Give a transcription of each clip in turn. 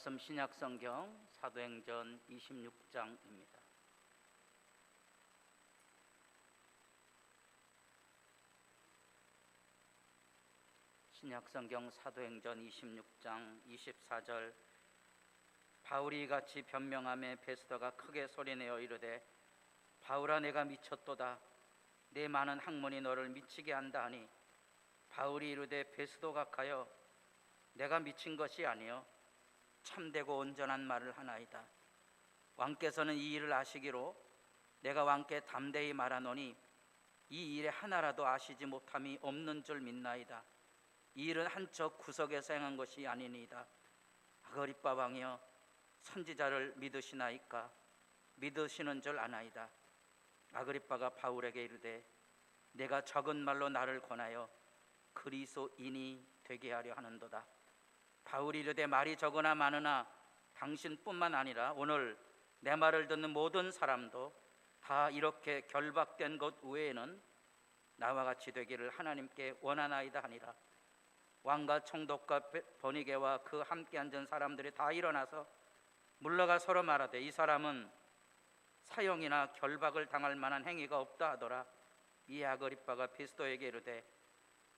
말씀 신약성경 사도행전 26장입니다. 신약성경 사도행전 26장 24절 바울이 같이 변명하며 베스더가 크게 소리내어 이르되 바울아 내가 미쳤도다. 내 많은 학문이 너를 미치게 한다 하니 바울이 이르되 베스도 각하여 내가 미친 것이 아니요 참되고 온전한 말을 하나이다. 왕께서는 이 일을 아시기로 내가 왕께 담대히 말하노니 이 일에 하나라도 아시지 못함이 없는 줄 믿나이다. 이 일은 한척 구석에서 행한 것이 아니니이다. 아그리빠 왕이여 선지자를 믿으시나이까? 믿으시는 줄 아나이다. 아그리빠가 바울에게 이르되 내가 적은 말로 나를 권하여 그리스도인이 되게 하려 하는도다. 바울이 이르되 말이 적으나 많으나 당신뿐만 아니라 오늘 내 말을 듣는 모든 사람도 다 이렇게 결박된 것 외에는 나와 같이 되기를 하나님께 원하나이다 하니라. 왕과 총독과 버니게와 그 함께 앉은 사람들이 다 일어나서 물러가 서로 말하되 이 사람은 사형이나 결박을 당할 만한 행위가 없다 하더라. 이에 아그리빠가 베스도에게 이르되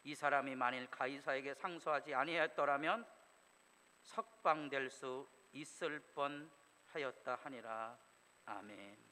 이 사람이 만일 가이사에게 상소하지 아니하였더라면 석방될 수 있을 뻔하였다 하니라. 아멘.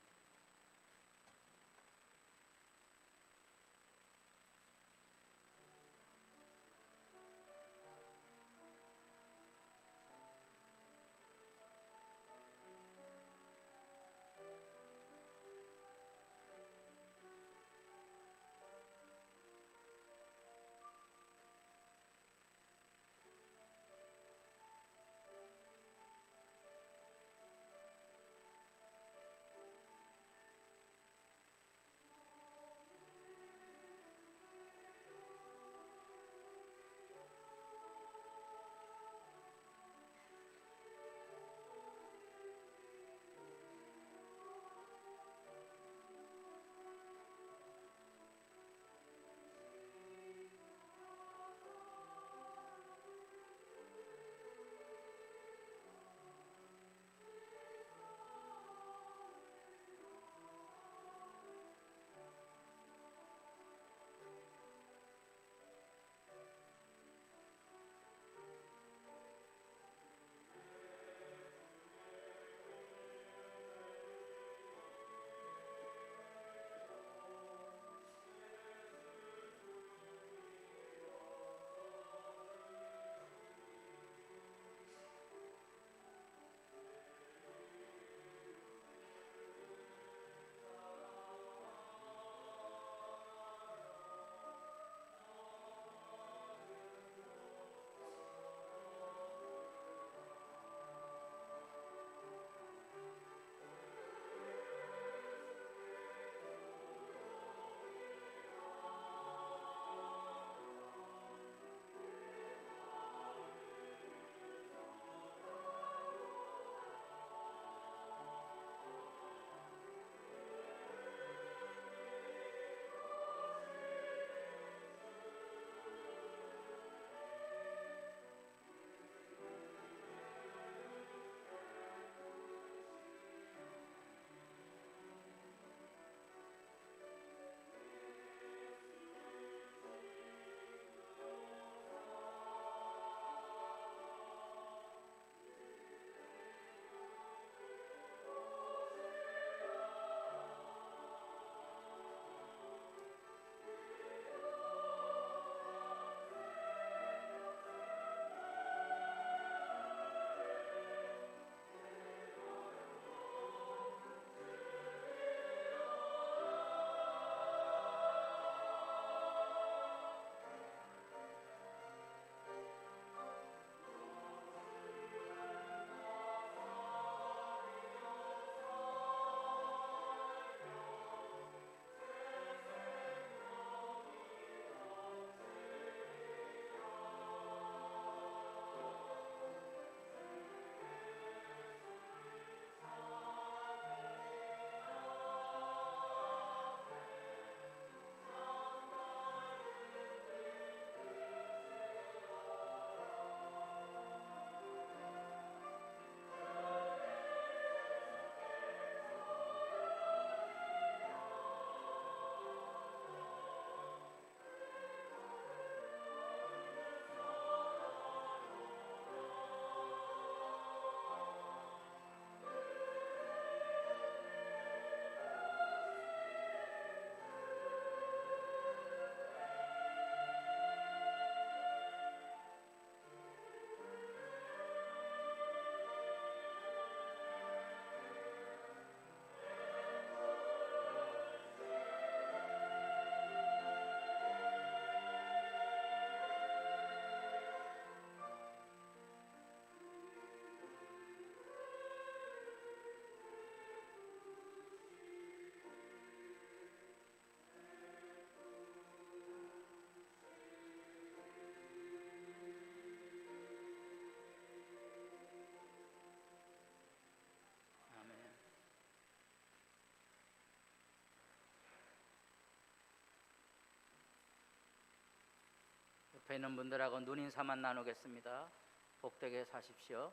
앞에 있는 분들하고 눈인사만 나누겠습니다. 복되게 사십시오.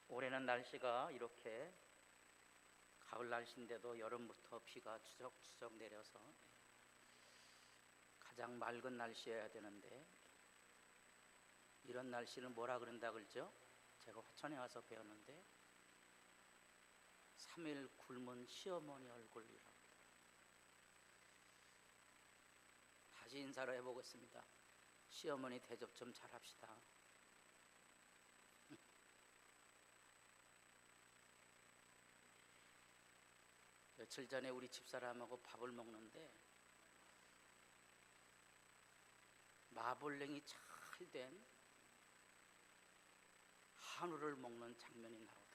올해는 날씨가 이렇게 가을 날씨인데도 여름부터 비가 추적추적 내려서 가장 맑은 날씨여야 되는데 이런 날씨를 뭐라 그런다 그러죠? 제가 화천에 와서 배웠는데 3일 굶은 시어머니 얼굴이라고. 다시 인사를 해보겠습니다. 시어머니 대접 좀 잘합시다. 며칠 전에 우리 집사람하고 밥을 먹는데 마블랭이 잘 된 한우를 먹는 장면이 나오더라고요.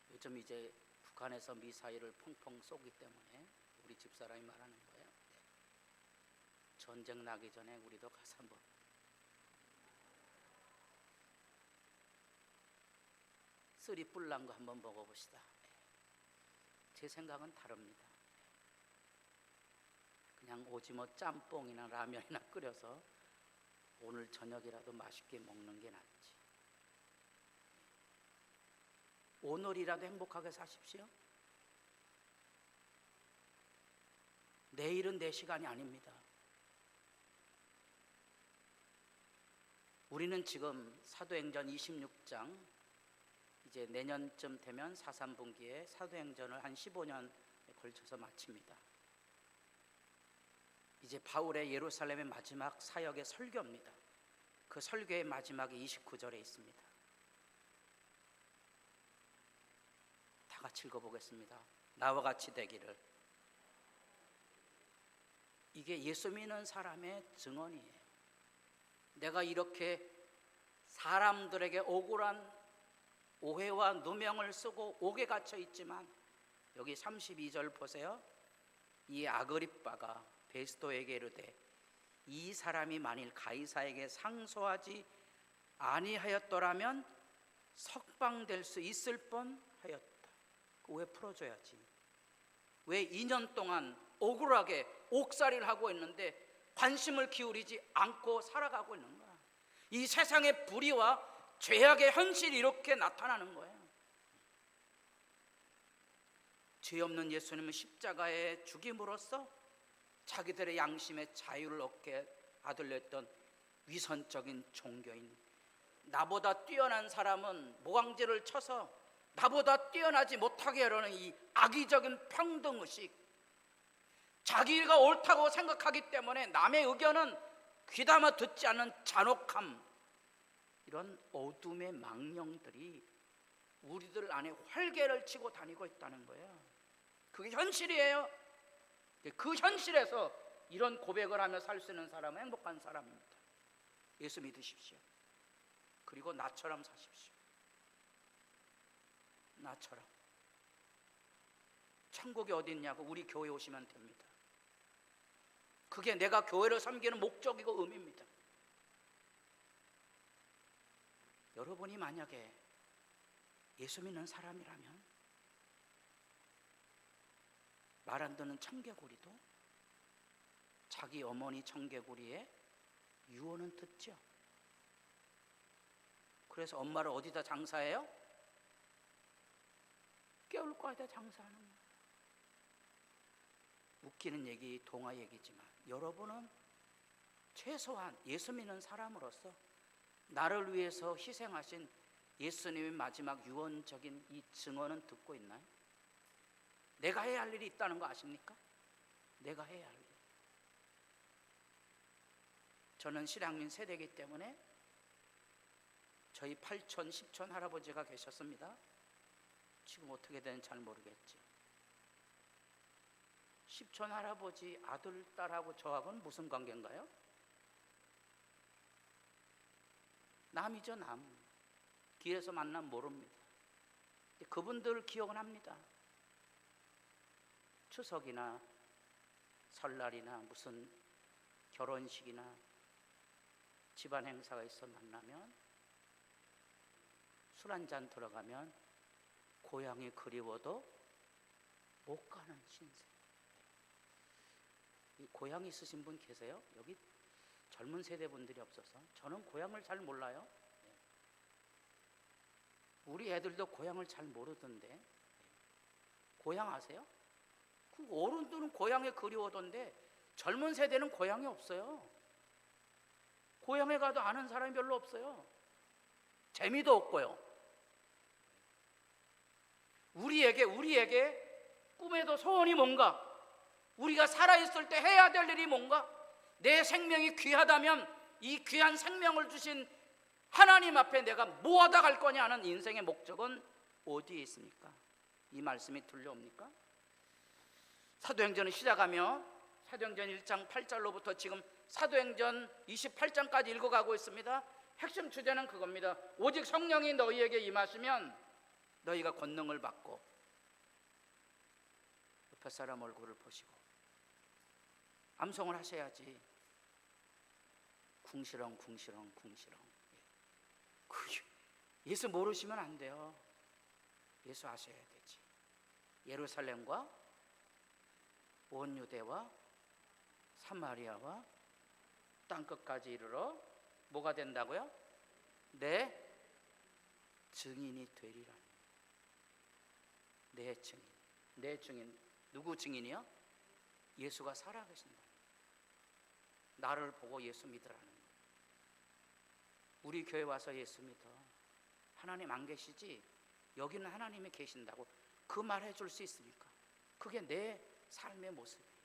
요즘 이제 북한에서 미사일을 펑펑 쏘기 때문에 우리 집사람이 말하는 거예요. 전쟁 나기 전에 우리도 가서 한번 쓰리 뿔난 거 한번 먹어봅시다. 제 생각은 다릅니다. 그냥 오징어 짬뽕이나 라면이나 끓여서 오늘 저녁이라도 맛있게 먹는 게 낫지. 오늘이라도 행복하게 사십시오. 내일은 내 시간이 아닙니다. 우리는 지금 사도행전 26장 이제 내년쯤 되면 4.3분기에 사도행전을 한 15년에 걸쳐서 마칩니다. 이제 바울의 예루살렘의 마지막 사역의 설교입니다. 그 설교의 마지막이 29절에 있습니다. 다 같이 읽어보겠습니다. 나와 같이 되기를. 이게 예수 믿는 사람의 증언이에요. 내가 이렇게 사람들에게 억울한 오해와 누명을 쓰고 옥에 갇혀 있지만 여기 32절 보세요. 이 아그리빠가 베스도에게 이르되 이 사람이 만일 가이사에게 상소하지 아니하였더라면 석방될 수 있을 뻔하였다. 왜 풀어줘야지? 왜 2년 동안 억울하게 옥살이를 하고 있는데 관심을 기울이지 않고 살아가고 있는 거야? 이 세상의 불의와 죄악의 현실이 이렇게 나타나는 거예요. 죄 없는 예수님은 십자가에 죽임으로써 자기들의 양심의 자유를 얻게 아들렸던 위선적인 종교인, 나보다 뛰어난 사람은 모강지를 쳐서 나보다 뛰어나지 못하게 하려는 이 악의적인 평등의식, 자기가 옳다고 생각하기 때문에 남의 의견은 귀담아 듣지 않는 잔혹함, 이런 어둠의 망령들이 우리들 안에 활개를 치고 다니고 있다는 거예요. 그게 현실이에요. 그 현실에서 이런 고백을 하며 살 수 있는 사람은 행복한 사람입니다. 예수 믿으십시오. 그리고 나처럼 사십시오. 나처럼. 천국이 어디 있냐고 우리 교회에 오시면 됩니다. 그게 내가 교회를 섬기는 목적이고 의미입니다. 여러분이 만약에 예수 믿는 사람이라면 말 안 듣는 청개구리도 자기 어머니 청개구리의 유언은 듣죠. 그래서 엄마를 어디다 장사해요? 깨울거에다 장사하는 거예요. 웃기는 얘기, 동화 얘기지만 여러분은 최소한 예수 믿는 사람으로서 나를 위해서 희생하신 예수님의 마지막 유언적인 이 증언은 듣고 있나요? 내가 해야 할 일이 있다는 거 아십니까? 내가 해야 할 일. 저는 실향민 세대이기 때문에 저희 8촌, 10촌 할아버지가 계셨습니다. 지금 어떻게 되는지 잘 모르겠지. 10촌 할아버지 아들, 딸하고 저하고는 무슨 관계인가요? 남이죠, 남. 길에서 만나면 모릅니다. 그분들 기억은 합니다. 추석이나 설날이나 무슨 결혼식이나 집안 행사가 있어 만나면 술 한잔 들어가면 고향이 그리워도 못 가는 신세. 이 고향 있으신 분 계세요? 여기 젊은 세대 분들이 없어서 저는 고향을 잘 몰라요. 우리 애들도 고향을 잘 모르던데. 고향 아세요? 그 어른들은 고향에 그리워던데 젊은 세대는 고향이 없어요. 고향에 가도 아는 사람이 별로 없어요. 재미도 없고요. 우리에게 꿈에도 소원이 뭔가, 우리가 살아있을 때 해야 될 일이 뭔가, 내 생명이 귀하다면 이 귀한 생명을 주신 하나님 앞에 내가 뭐 하다 갈 거냐 하는 인생의 목적은 어디에 있습니까? 이 말씀이 들려옵니까? 사도행전을 시작하며 사도행전 1장 8절로부터 지금 사도행전 28장까지 읽어가고 있습니다. 핵심 주제는 그겁니다. 오직 성령이 너희에게 임하시면 너희가 권능을 받고, 옆에 사람 얼굴을 보시고 암송을 하셔야지. 궁시렁 궁시렁 궁시렁. 예수 모르시면 안 돼요. 예수 아셔야 되지. 예루살렘과 온 유대와 사마리아와 땅끝까지 이르러 뭐가 된다고요? 내 증인이 되리라. 내 증인. 내 증인. 누구 증인이요? 예수가 살아계신다. 나를 보고 예수 믿으라는 거예요. 우리 교회 와서 예수 믿어. 하나님 안 계시지? 여기는 하나님이 계신다고 그 말 해줄 수 있습니까? 그게 내 삶의 모습이에요.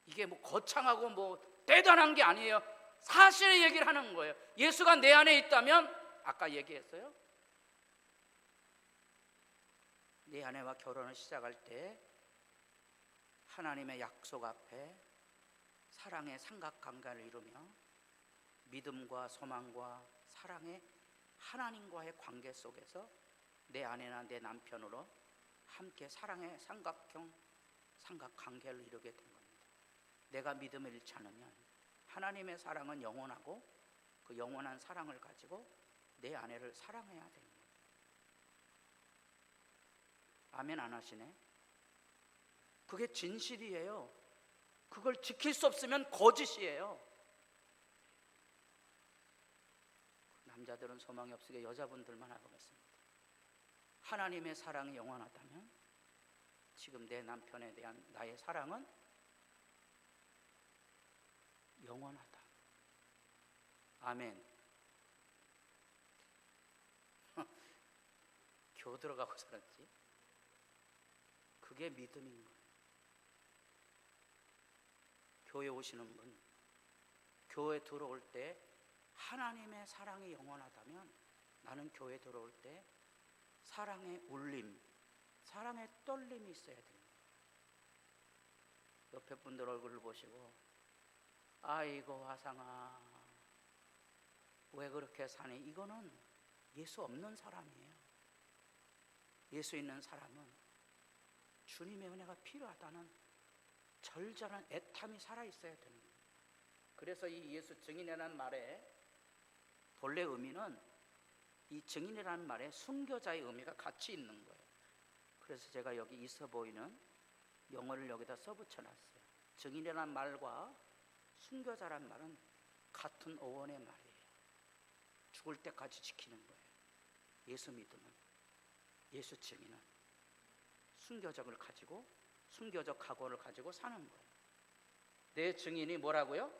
이게 뭐 거창하고 뭐 대단한 게 아니에요. 사실의 얘기를 하는 거예요. 예수가 내 안에 있다면, 아까 얘기했어요, 내 아내와 결혼을 시작할 때 하나님의 약속 앞에 사랑의 삼각관계를 이루며 믿음과 소망과 사랑의 하나님과의 관계 속에서 내 아내나 내 남편으로 함께 사랑의 삼각관계를 이루게 된 겁니다. 내가 믿음을 잃지 않으면 하나님의 사랑은 영원하고 그 영원한 사랑을 가지고 내 아내를 사랑해야 됩니다. 아멘 안 하시네? 그게 진실이에요. 그걸 지킬 수 없으면 거짓이에요. 남자들은 소망이 없으게 여자분들만 해보겠습니다. 하나님의 사랑이 영원하다면 지금 내 남편에 대한 나의 사랑은 영원하다. 아멘. 교회 들어가고 살았지? 그게 믿음인 거예요. 교회 오시는 분, 교회 들어올 때 하나님의 사랑이 영원하다면 나는 교회 들어올 때 사랑의 울림, 사랑의 떨림이 있어야 됩니다. 옆에 분들 얼굴을 보시고, 아이고 화상아 왜 그렇게 사니? 이거는 예수 없는 사람이에요. 예수 있는 사람은 주님의 은혜가 필요하다는 절절한 애탐이 살아있어야 되는 거예요. 그래서 이 예수 증인이라는 말에 본래 의미는 이 증인이라는 말에 순교자의 의미가 같이 있는 거예요. 그래서 제가 여기 있어 보이는 영어를 여기다 써붙여 놨어요. 증인이라는 말과 순교자란 말은 같은 어원의 말이에요. 죽을 때까지 지키는 거예요. 예수 믿음은, 예수 증인은 순교적을 가지고, 순교적 각오를 가지고 사는 거예요. 내 증인이 뭐라고요?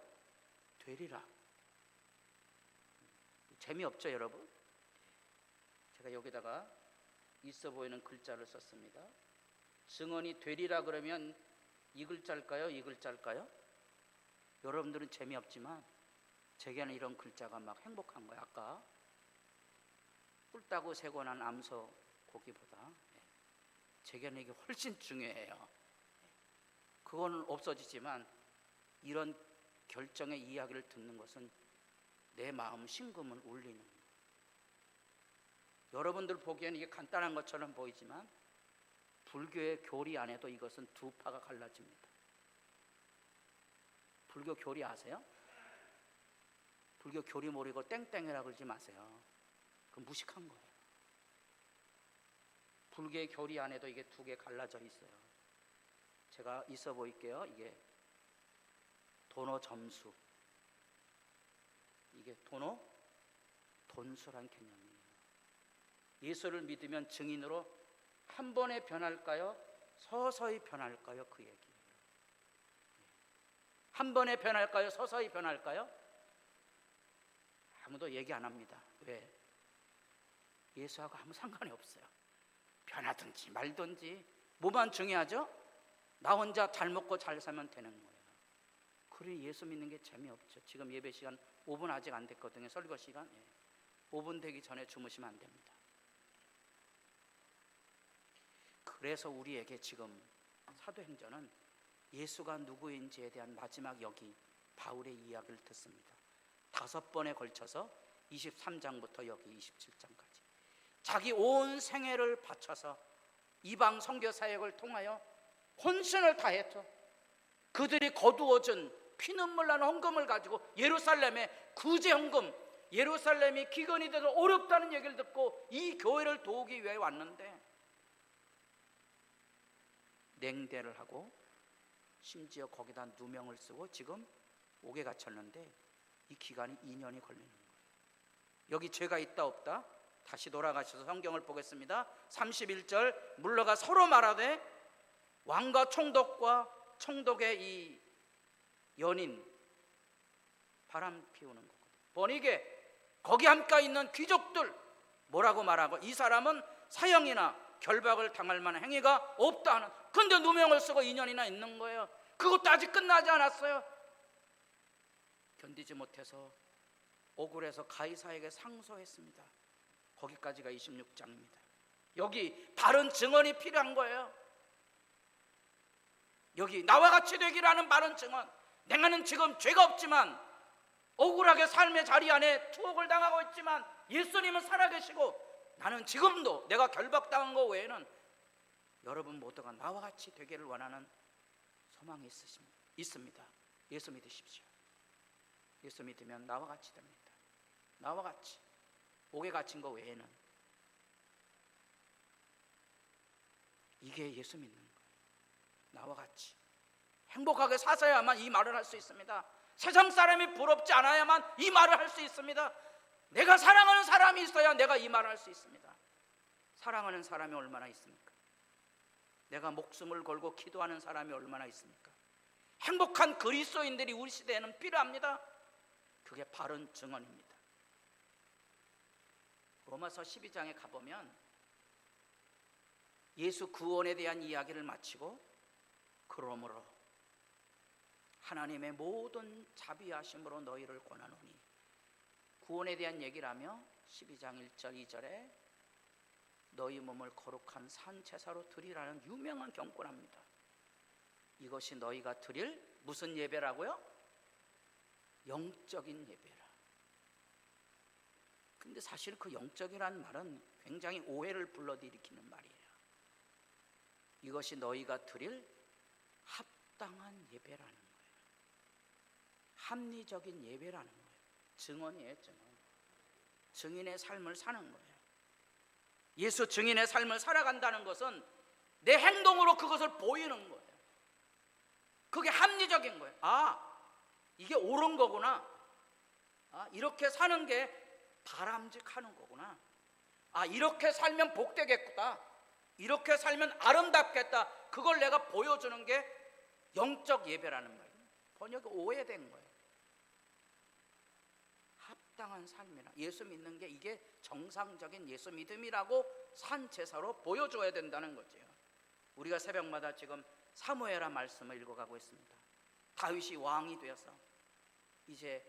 되리라. 재미없죠 여러분? 제가 여기다가 있어 보이는 글자를 썼습니다. 증언이 되리라 그러면 이 글자일까요? 이 글자일까요? 여러분들은 재미없지만 제게는 이런 글자가 막 행복한 거예요. 아까 꿀 따고 세고 난 암소 고기보다 제게는 이게 훨씬 중요해요. 그거는 없어지지만 이런 결정의 이야기를 듣는 것은 내 마음 심금을 울리는 거예요. 여러분들 보기에는 이게 간단한 것처럼 보이지만 불교의 교리 안에도 이것은 두 파가 갈라집니다. 불교 교리 아세요? 불교 교리 모르고 땡땡이라 그러지 마세요. 그 그 무식한 거예요. 불교 교리 안에도 이게 두 개 갈라져 있어요. 제가 있어 보일게요. 이게 도노 점수, 이게 도노 돈수란 개념이에요. 예수를 믿으면 증인으로 한 번에 변할까요? 서서히 변할까요? 그 얘기예요. 한 번에 변할까요? 서서히 변할까요? 아무도 얘기 안 합니다. 왜? 예수하고 아무 상관이 없어요. 변하든지 말든지 뭐만 중요하죠? 나 혼자 잘 먹고 잘 살면 되는 거예요. 그러니 예수 믿는 게 재미없죠. 지금 예배 시간 5분 아직 안 됐거든요. 설교 시간 5분 되기 전에 주무시면 안 됩니다. 그래서 우리에게 지금 사도행전은 예수가 누구인지에 대한 마지막 여기 바울의 이야기를 듣습니다. 5번에 걸쳐서 23장부터 여기 27장까지 자기 온 생애를 바쳐서 이방 선교 사역을 통하여 혼신을 다해서 그들이 거두어준 피눈물 나는 헌금을 가지고 예루살렘에 구제 헌금, 예루살렘이 기근이 돼서 어렵다는 얘기를 듣고 이 교회를 도우기 위해 왔는데 냉대를 하고 심지어 거기다 누명을 쓰고 지금 옥에 갇혔는데 이 기간이 2년이 걸리는 거예요. 여기 죄가 있다 없다? 다시 돌아가셔서 성경을 보겠습니다. 31절 물러가 서로 말하되 왕과 총독과 총독의 이 연인 바람 피우는 거거든요. 번이게 거기 함께 있는 귀족들 뭐라고 말하고 이 사람은 사형이나 결박을 당할 만한 행위가 없다 하는, 근데 누명을 쓰고 2년이나 있는 거예요. 그것도 아직 끝나지 않았어요. 견디지 못해서 억울해서 가이사에게 상소했습니다. 거기까지가 26장입니다. 여기 바른 증언이 필요한 거예요. 여기 나와 같이 되기를 하는 바른 증언. 내가는 지금 죄가 없지만 억울하게 삶의 자리 안에 투옥을 당하고 있지만 예수님은 살아계시고 나는 지금도 내가 결박당한 것 외에는 여러분 모두가 나와 같이 되기를 원하는 소망이 있습니다. 예수 믿으십시오. 예수 믿으면 나와 같이 됩니다. 나와 같이 옥에 갇힌 것 외에는 이게 예수 믿는 거예요. 나와 같이 행복하게 사셔야만 이 말을 할 수 있습니다. 세상 사람이 부럽지 않아야만 이 말을 할 수 있습니다. 내가 사랑하는 사람이 있어야 내가 이 말을 할 수 있습니다. 사랑하는 사람이 얼마나 있습니까? 내가 목숨을 걸고 기도하는 사람이 얼마나 있습니까? 행복한 그리스도인들이 우리 시대에는 필요합니다. 그게 바른 증언입니다. 로마서 12장에 가보면 예수 구원에 대한 이야기를 마치고 그러므로 하나님의 모든 자비하심으로 너희를 권하노니 구원에 대한 얘기를 하며 12장 1절 2절에 너희 몸을 거룩한 산제사로 드리라는 유명한 경고랍니다. 이것이 너희가 드릴 무슨 예배라고요? 영적인 예배라. 근데 사실 그 영적이라는 말은 굉장히 오해를 불러일으키는 말이에요. 이것이 너희가 드릴 합당한 예배라는 거예요. 합리적인 예배라는 거예요. 증언이에요, 증언. 증인의 삶을 사는 거예요. 예수 증인의 삶을 살아간다는 것은 내 행동으로 그것을 보이는 거예요. 그게 합리적인 거예요. 아, 이게 옳은 거구나. 아, 이렇게 사는 게 바람직하는 거구나. 아, 이렇게 살면 복되겠구나. 이렇게 살면 아름답겠다. 그걸 내가 보여주는 게 영적 예배라는 말이에요. 번역이 오해된 거예요. 합당한 삶이라. 예수 믿는 게 이게 정상적인 예수 믿음이라고 산 제사로 보여줘야 된다는 거죠. 우리가 새벽마다 지금 사무엘하 말씀을 읽어가고 있습니다. 다윗이 왕이 되어서 이제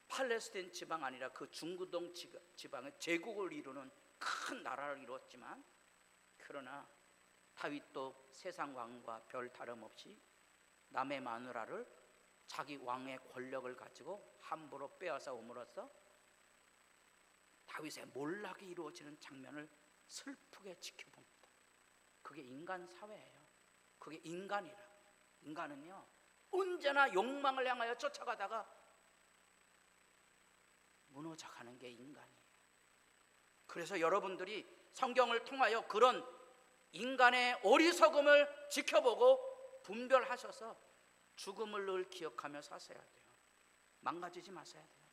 팔레스타인 지방 아니라 그 중구동 지방의 제국을 이루는 큰 나라를 이루었지만, 그러나 다윗도 세상 왕과 별 다름없이 남의 마누라를 자기 왕의 권력을 가지고 함부로 빼앗아 옴으로써 다윗의 몰락이 이루어지는 장면을 슬프게 지켜봅니다. 그게 인간 사회예요. 그게 인간이라. 인간은요 언제나 욕망을 향하여 쫓아가다가 무너져가는 게 인간이에요. 그래서 여러분들이 성경을 통하여 그런 인간의 어리석음을 지켜보고 분별하셔서 죽음을 늘 기억하며 사셔야 돼요. 망가지지 마셔야 돼요.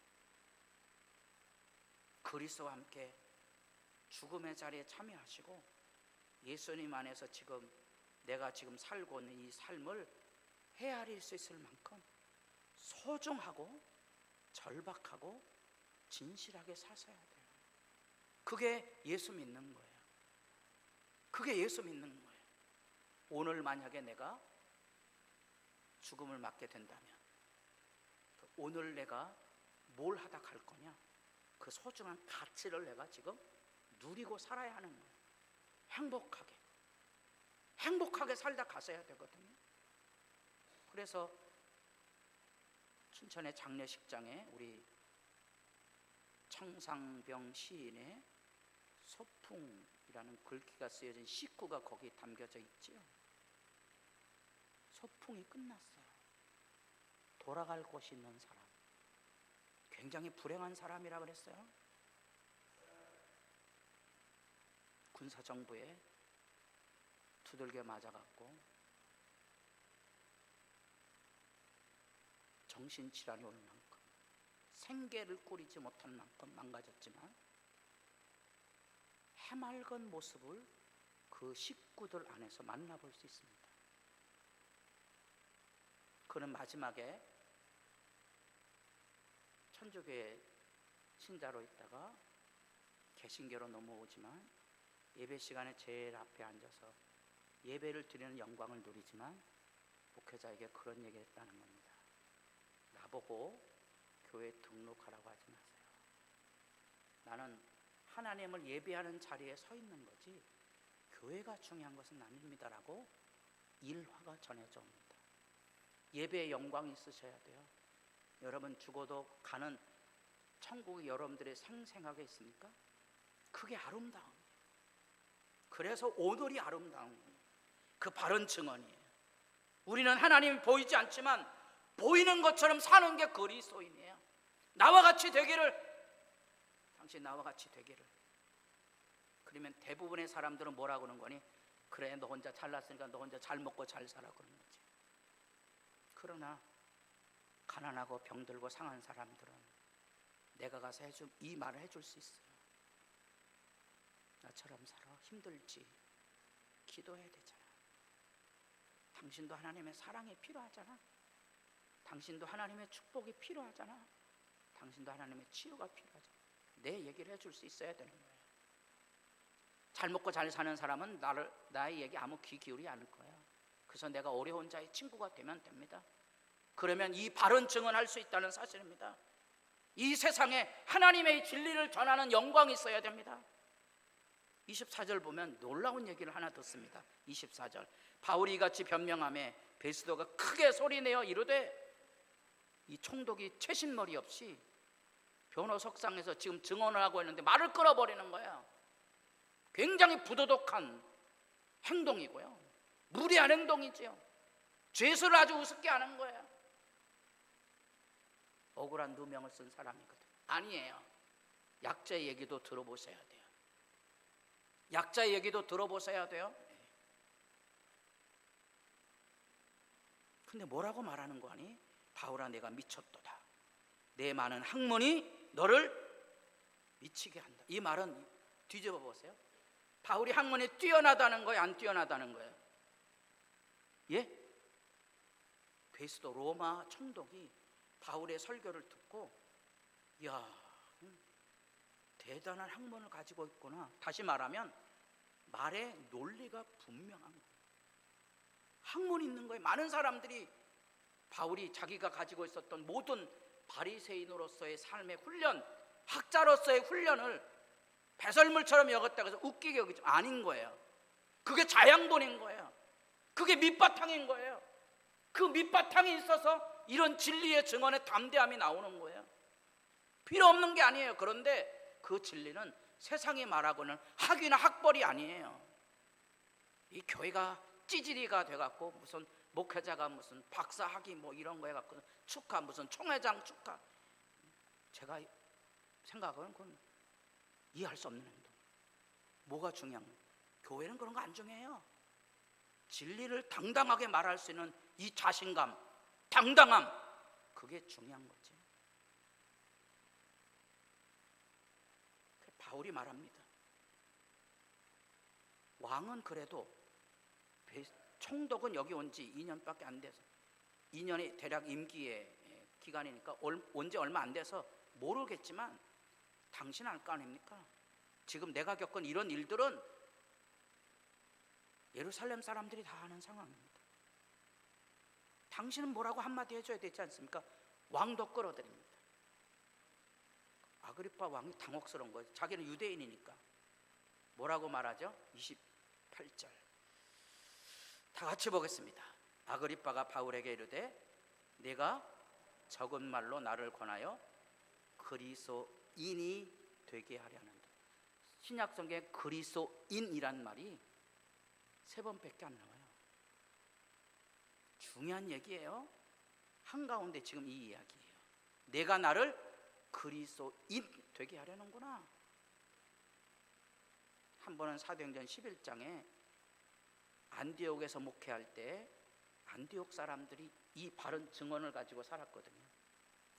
그리스도와 함께 죽음의 자리에 참여하시고 예수님 안에서 지금 내가 지금 살고 있는 이 삶을 헤아릴 수 있을 만큼 소중하고 절박하고 진실하게 사셔야 돼요. 그게 예수 믿는 거예요. 그게 예수 믿는 거예요. 오늘 만약에 내가 죽음을 맞게 된다면 오늘 내가 뭘 하다 갈 거냐, 그 소중한 가치를 내가 지금 누리고 살아야 하는 거예요. 행복하게 살다 가셔야 되거든요. 그래서 춘천의 장례식장에 우리 청상병 시인의 소풍이라는 글귀가 쓰여진 식구가 거기 담겨져 있지요. 소풍이 끝났어요. 돌아갈 곳이 있는 사람, 굉장히 불행한 사람이라 그랬어요. 군사정부에 두들겨 맞아갖고 정신질환이 올 만큼, 생계를 꾸리지 못할 만큼 망가졌지만 해맑은 모습을 그 식구들 안에서 만나볼 수 있습니다. 그는 마지막에 천주교의 신자로 있다가 개신교로 넘어오지만 예배 시간에 제일 앞에 앉아서 예배를 드리는 영광을 누리지만 목회자에게 그런 얘기를 했다는 겁니다. 나보고 교회 등록하라고 하지 마세요. 나는 하나님을 예배하는 자리에 서 있는 거지 교회가 중요한 것은 아닙니다라고 일화가 전해져 옵니다. 예배에 영광이 있으셔야 돼요. 여러분 죽어도 가는 천국이 여러분들의 생생하게 있습니까? 그게 아름다움. 그래서 오늘이 아름다운 거예요. 그 바른 증언이에요. 우리는 하나님이 보이지 않지만 보이는 것처럼 사는 게 그리스도인이에요. 나와 같이 되기를, 당신 나와 같이 되기를. 그러면 대부분의 사람들은 뭐라고 그러는 거니? 그래, 너 혼자 잘났으니까 너 혼자 잘 먹고 잘 살아 그러는 거지. 그러나 가난하고 병들고 상한 사람들은 내가 가서 이 말을 해줄 수 있어요. 나처럼 살아. 힘들지. 기도해야 되잖아. 당신도 하나님의 사랑이 필요하잖아. 당신도 하나님의 축복이 필요하잖아. 당신도 하나님의 치유가 필요하잖아. 내 얘기를 해줄 수 있어야 되는 거예요. 잘 먹고 잘 사는 사람은 나의 얘기 아무 귀 기울이지 않을 거예요. 그래서 내가 어려운 자의 친구가 되면 됩니다. 그러면 이 바른 증언할 수 있다는 사실입니다. 이 세상에 하나님의 진리를 전하는 영광이 있어야 됩니다. 24절 보면 놀라운 얘기를 하나 듣습니다. 24절 바울이 같이 변명하며 베스도가 크게 소리내어 이르되, 이 총독이 채신머리 없이 변호석상에서 지금 증언을 하고 있는데 말을 끊어버리는 거예요. 굉장히 부도덕한 행동이고요, 무리한 행동이지요. 죄수를 아주 우습게 하는 거예요. 억울한 누명을 쓴 사람이거든. 아니에요. 약자의 얘기도 들어보셔야 돼요. 약자의 얘기도 들어보셔야 돼요. 근데 뭐라고 말하는 거 아니? 바울아, 내가 미쳤도다. 내 많은 학문이 너를 미치게 한다. 이 말은 뒤집어 보세요. 바울이 학문이 뛰어나다는 거예요, 안 뛰어나다는 거예요? 예? 베스도 로마 총독이 바울의 설교를 듣고, 이야, 대단한 학문을 가지고 있구나. 다시 말하면 말의 논리가 분명한 거예요. 학문 있는 거예요. 많은 사람들이 바울이 자기가 가지고 있었던 모든 바리새인으로서의 삶의 훈련, 학자로서의 훈련을 배설물처럼 여겼다고 해서 웃기게 여기지 아닌 거예요. 그게 자양분인 거예요. 그게 밑바탕인 거예요. 그 밑바탕이 있어서 이런 진리의 증언에 담대함이 나오는 거예요. 필요 없는 게 아니에요. 그런데 그 진리는 세상이 말하고는 학위나 학벌이 아니에요. 이 교회가 찌질이가 돼갖고 무슨 목회자가 무슨 박사 학위 뭐 이런 거 해갖고 축하, 무슨 총회장 축하, 제가 생각하는 건 이해할 수 없는 행동이에요. 뭐가 중요한 거예요? 교회는 그런 거 안 중요해요. 진리를 당당하게 말할 수 있는 이 자신감, 당당함, 그게 중요한 거지. 바울이 말합니다. 왕은 그래도 총독은 여기 온 지 2년밖에 안 돼서 2년이 대략 임기의 기간이니까 온 지 얼마 안 돼서 모르겠지만 당신 알 거 아닙니까? 지금 내가 겪은 이런 일들은 예루살렘 사람들이 다 아는 상황입니다. 당신은 뭐라고 한마디 해줘야 되지 않습니까? 왕도 끌어들입니다. 아그리파 왕이 당혹스러운 거예요. 자기는 유대인이니까. 뭐라고 말하죠? 28절 다 같이 보겠습니다. 아그리파가 바울에게 이르되 내가 적은 말로 나를 권하여 그리스도인이 되게 하려는다. 신약 성경에 그리스도인이란 말이 3번밖에 안 나와요. 중요한 얘기예요. 한가운데 지금 이 이야기예요. 내가 나를 그리스도인 되게 하려는구나. 한 번은 사도행전 11장에 안디옥에서 목회할 때 안디옥 사람들이 이 바른 증언을 가지고 살았거든요.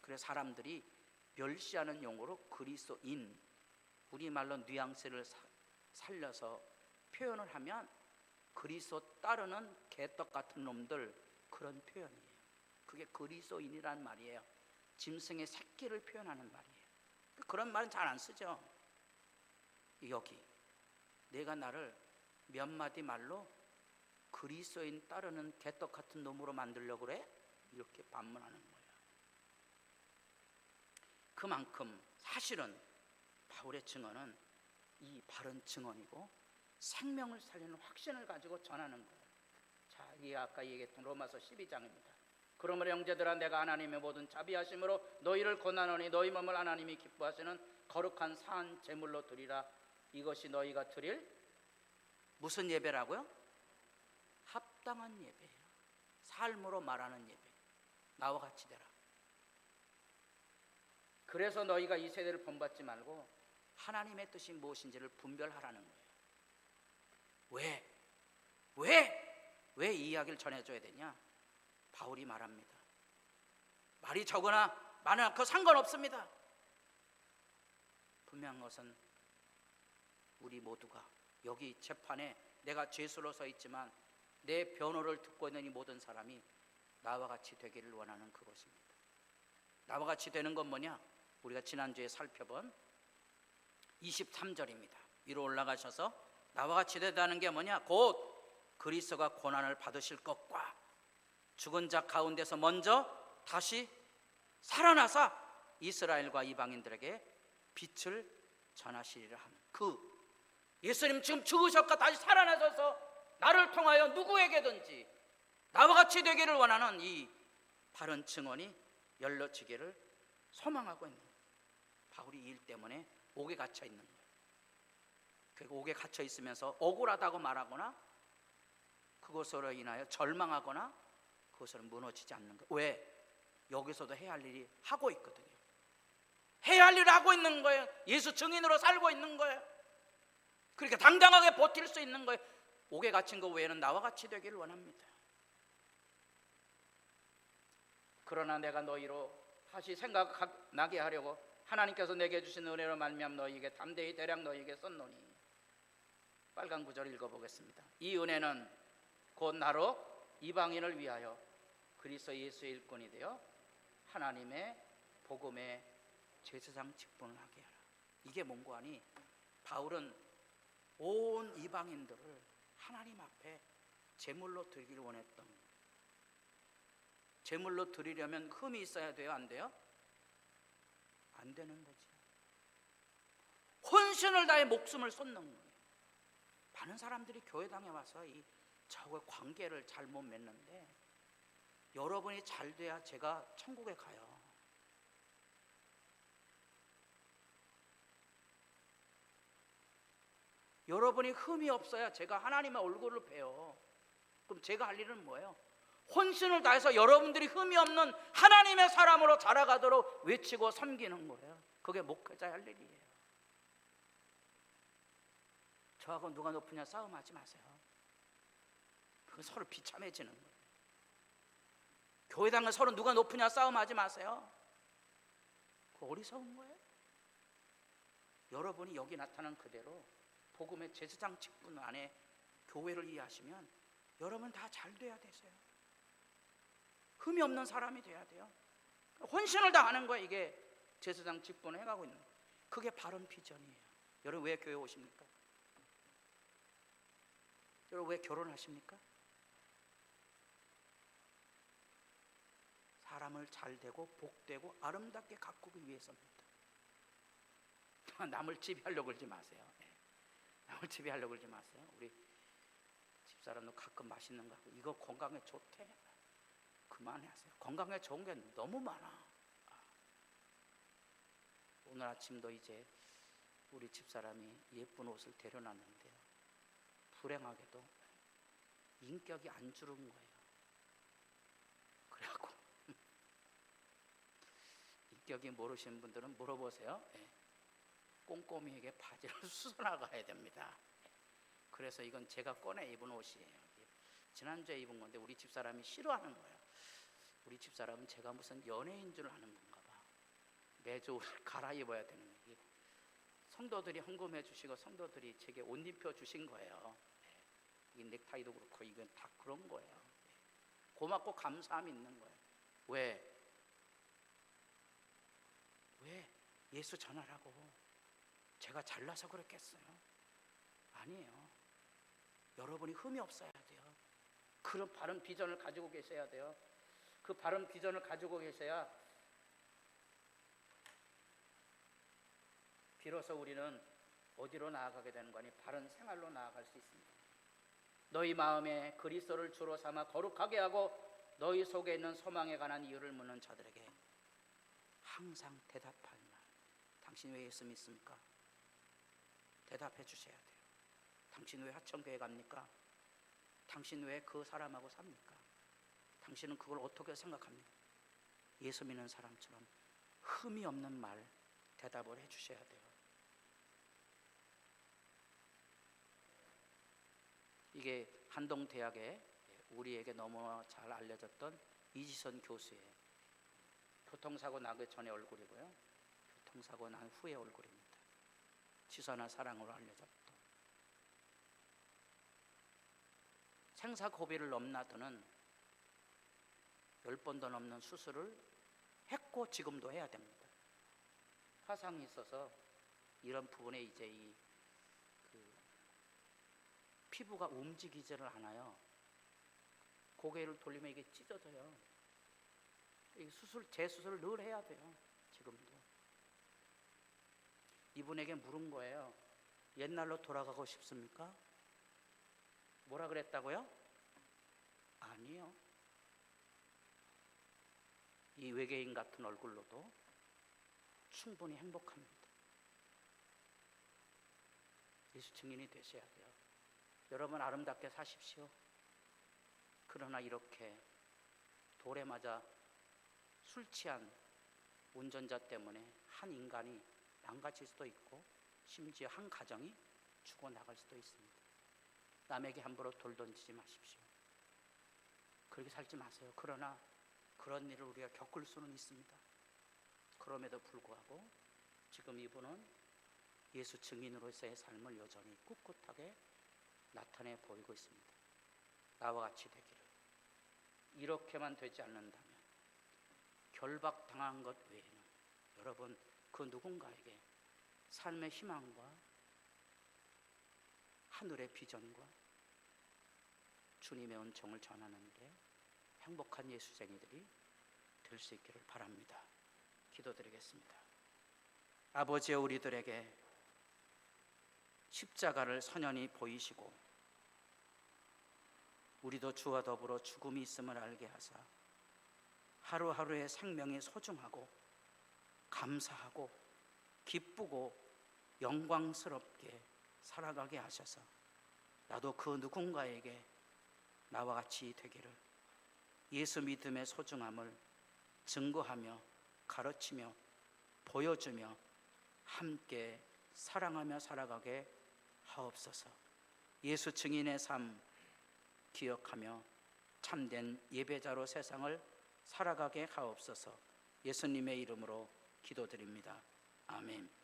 그래서 사람들이 멸시하는 용어로 그리스도인, 우리말로 뉘앙스를 살려서 표현을 하면 그리스도 따르는 개떡 같은 놈들, 그런 표현이에요. 그게 그리스도인이란 말이에요. 짐승의 새끼를 표현하는 말이에요. 그런 말은 잘 안 쓰죠. 여기 내가 나를 몇 마디 말로 그리스도인 따르는 개떡 같은 놈으로 만들려고 그래? 이렇게 반문하는 거예요. 그만큼 사실은 바울의 증언은 이 바른 증언이고 생명을 살리는 확신을 가지고 전하는 거예요. 자, 이 아까 얘기했던 로마서 12장입니다. 그러므로 형제들아 내가 하나님의 모든 자비하심으로 너희를 권하노니 너희 몸을 하나님이 기뻐하시는 거룩한 산 제물로 드리라. 이것이 너희가 드릴 무슨 예배라고요? 합당한 예배예요. 삶으로 말하는 예배. 나와 같이 되라. 그래서 너희가 이 세대를 본받지 말고 하나님의 뜻이 무엇인지를 분별하라는 거예요. 왜 이 이야기를 전해줘야 되냐? 바울이 말합니다. 말이 적으나 많으나 그 상관없습니다. 분명한 것은 우리 모두가 여기 재판에 내가 죄수로 서 있지만 내 변호를 듣고 있는 이 모든 사람이 나와 같이 되기를 원하는 그것입니다. 나와 같이 되는 건 뭐냐? 우리가 지난주에 살펴본 23절입니다. 위로 올라가셔서 나와 같이 되다는 게 뭐냐? 곧 그리스도가 고난을 받으실 것과 죽은 자 가운데서 먼저 다시 살아나사 이스라엘과 이방인들에게 빛을 전하시리라 하는 그 예수님 지금 죽으셨고 다시 살아나셔서 나를 통하여 누구에게든지 나와 같이 되기를 원하는 이 바른 증언이 열려지기를 소망하고 있는 거예요. 바울이 이 일 때문에 옥에 갇혀 있는 거예요. 그리고 옥에 갇혀 있으면서 억울하다고 말하거나 그것으로 인하여 절망하거나 그것으로 무너지지 않는 거예요. 왜? 여기서도 해야 할 일이 하고 있거든요. 해야 할 일을 하고 있는 거예요. 예수 증인으로 살고 있는 거예요. 그러니까 당당하게 버틸 수 있는 거예요. 옥에 갇힌 것 외에는 나와 같이 되기를 원합니다. 그러나 내가 너희로 다시 생각나게 하려고 하나님께서 내게 주신 은혜로 말미암아 너희에게 담대히 대략 너희에게 썼노니. 빨간 구절 읽어보겠습니다. 이 은혜는 곧 나로 이방인을 위하여 그리스도 예수의 일꾼이 되어 하나님의 복음의 제사장 직분을 하게 하라. 이게 뭔고 하니 바울은 온 이방인들을 하나님 앞에 제물로 드리기를 원했던 거예요. 제물로 드리려면 흠이 있어야 돼요? 안 돼요? 안 되는 거지. 혼신을 다해 목숨을 쏟는 거예요. 많은 사람들이 교회당에 와서 저하고의 관계를 잘못 맺는데 여러분이 잘 돼야 제가 천국에 가요. 여러분이 흠이 없어야 제가 하나님의 얼굴을 봬요. 그럼 제가 할 일은 뭐예요? 혼신을 다해서 여러분들이 흠이 없는 하나님의 사람으로 자라가도록 외치고 섬기는 거예요. 그게 목회자의 할 일이에요. 저하고 누가 높으냐 싸움하지 마세요. 그건 서로 비참해지는 거예요. 교회당은 서로 누가 높으냐 싸움하지 마세요. 그거 어리석은 거예요. 여러분이 여기 나타난 그대로 복음의 제사장 직분 안에 교회를 이해하시면 여러분 다 잘 돼야 되세요. 흠이 없는 사람이 돼야 돼요. 헌신을 다하는 거예요. 이게 제사장 직분을 해가고 있는 거예요. 그게 바른 비전이에요. 여러분 왜 교회 오십니까? 여러분 왜 결혼하십니까? 사람을 잘되고 복되고 아름답게 가꾸기 위해서입니다. 남을 지배하려고 그러지 마세요. 남을 지배하려고 그러지 마세요. 우리 집사람도 가끔 맛있는 거 하고 이거 건강에 좋대. 그만하세요. 건강에 좋은 게 너무 많아. 오늘 아침도 이제 우리 집사람이 예쁜 옷을 데려놨는데요, 불행하게도 인격이 안 주른 거예요. 그래갖고 인격이 모르시는 분들은 물어보세요. 꼼꼼히에게 바지를 수선하가야 됩니다. 그래서 이건 제가 꺼내 입은 옷이에요. 지난주에 입은 건데 우리 집사람이 싫어하는 거예요. 우리 집사람은 제가 무슨 연예인 줄 아는 건가 봐. 매주 옷을 갈아입어야 되는 거예요. 성도들이 헌금해 주시고 성도들이 제게 옷 입혀 주신 거예요. 이 넥타이도 그렇고 이건 다 그런 거예요. 고맙고 감사함이 있는 거예요. 왜 예수 전하라고 제가 잘나서 그랬겠어요? 아니에요. 여러분이 흠이 없어야 돼요. 그런 바른 비전을 가지고 계셔야 돼요. 그 바른 비전을 가지고 계셔야 비로소 우리는 어디로 나아가게 되는 거니? 바른 생활로 나아갈 수 있습니다. 너희 마음에 그리스도를 주로 삼아 거룩하게 하고 너희 속에 있는 소망에 관한 이유를 묻는 자들에게 항상 대답할 말. 당신 왜 예수 믿습니까? 대답해 주셔야 돼요. 당신 왜 하천교회 갑니까? 당신 왜 그 사람하고 삽니까? 당신은 그걸 어떻게 생각합니까? 예수 믿는 사람처럼 흠이 없는 말 대답을 해 주셔야 돼요. 이게 한동대학에 우리에게 너무 잘 알려졌던 이지선 교수의 교통사고 나기 전의 얼굴이고요, 교통사고 난 후의 얼굴입니다. 지선한 사랑으로 알려졌던 생사고비를 넘나드는 10번도 넘는 수술을 했고 지금도 해야 됩니다. 화상이 있어서 이런 부분에 이제 피부가 움직이지를 않아요. 고개를 돌리면 이게 찢어져요. 이 재수술을 늘 해야 돼요. 지금도. 이분에게 물은 거예요. 옛날로 돌아가고 싶습니까? 뭐라 그랬다고요? 아니요. 이 외계인 같은 얼굴로도 충분히 행복합니다. 예수 증인이 되셔야 돼요. 여러분 아름답게 사십시오. 그러나 이렇게 돌에 맞아 술 취한 운전자 때문에 한 인간이 망가질 수도 있고 심지어 한 가정이 죽어나갈 수도 있습니다. 남에게 함부로 돌 던지지 마십시오. 그렇게 살지 마세요. 그러나 그런 일을 우리가 겪을 수는 있습니다. 그럼에도 불구하고 지금 이분은 예수 증인으로서의 삶을 여전히 꿋꿋하게 나타내 보이고 있습니다. 나와 같이 되기를. 이렇게만 되지 않는다면 결박당한 것 외에는 여러분 그 누군가에게 삶의 희망과 하늘의 비전과 주님의 은총을 전하는 데 행복한 예수쟁이들이 될 수 있기를 바랍니다. 기도드리겠습니다. 아버지여, 우리들에게 십자가를 선연히 보이시고 우리도 주와 더불어 죽음이 있음을 알게 하사 하루하루의 생명이 소중하고 감사하고 기쁘고 영광스럽게 살아가게 하셔서 나도 그 누군가에게 나와 같이 되기를, 예수 믿음의 소중함을 증거하며 가르치며 보여주며 함께 사랑하며 살아가게 하옵소서. 예수 증인의 삶 기억하며 참된 예배자로 세상을 살아가게 하옵소서. 예수님의 이름으로 기도드립니다. 아멘.